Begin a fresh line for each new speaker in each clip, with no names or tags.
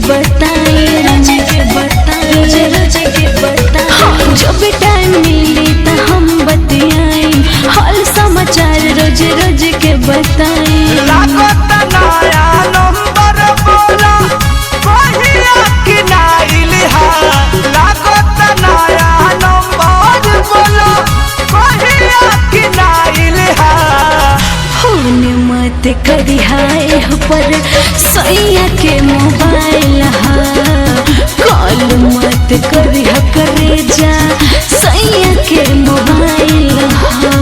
बताई, रोज के बताई, रोज के बताई। जब टाइम मिली तो हम बतियाई, हाल समाचार रोज रोज के बताई।
लागत नया नंबर बोला कहिया कि नाइल हा, लागत नया नंबर बोला कहिया कि नाइल हा।
फोन मत करिहाए पर सैया के मोबाइल हा, कॉल मत करिहा करे जा सैया के मोबाइल हा।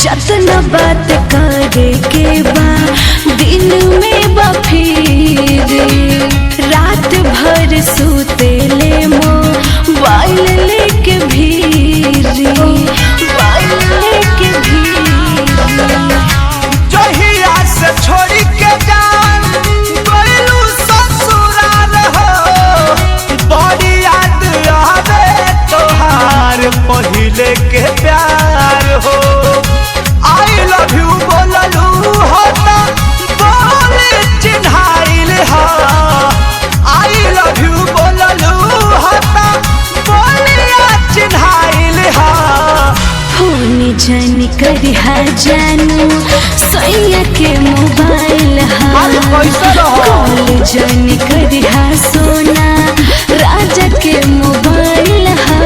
जतना बात करे के बा दिन में बा, फिर रात भर सूते ले मोबाइल लेके भीरी, मोबाइल लेके भीरी।
जहिया से छोड़ी के जान गइलू ससुराल हो, बड़ी याद आवे तोहार पहिले के प्यार हो। आई लव यू बोललू हो तो बोले चिन्हाइल हा, आई लव यू बोललू हो तो बोलिया चिन्हाइल हा।
फोन जान करिहा जानू सैया के मोबाइल हा, कॉल जान करिहा सोना राजा के मोबाइल हा।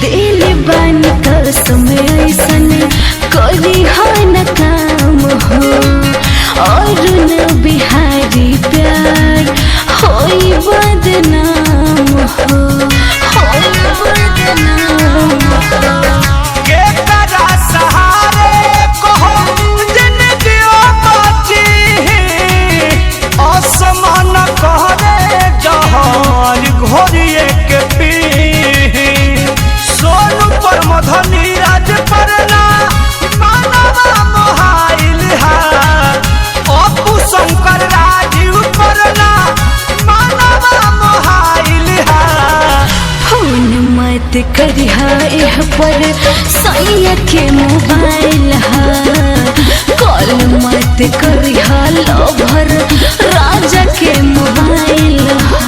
दिल बन कसम ऐसन करी न काम हो, और न बिहारी प्यार होई बदनाम हो, होई बदनाम हो।
के करा सहारे कहो जिंदगियों बची, आसमान कहरे जहान घोरिए के पी। सोनू पर मधनी राज परना मानवा मोहाइल हा, अपू शंकर राजीव परना मानवा मोहाइल हा।
फोन मत करिहा पर सैया के मोबाइल हा, कॉल मत करिहा लवर राजा के मोबाइल हा।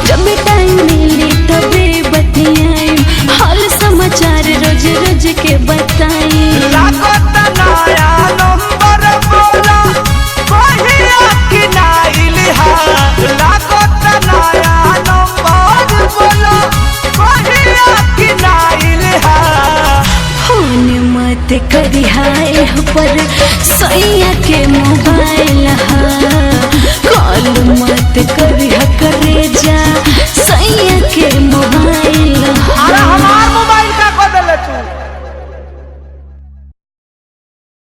जब टाइम मिली तबे बतियाई, हाल समाचार रोज रोज के बताई।
लागत नया नंबर बोला कहिया कि नाइल हा, लागत नया नंबर बोला कहिया कि नाइल हा।
फोन मत करिहाए पर सैया के मोबाइल हा, कॉल मत करिहा करे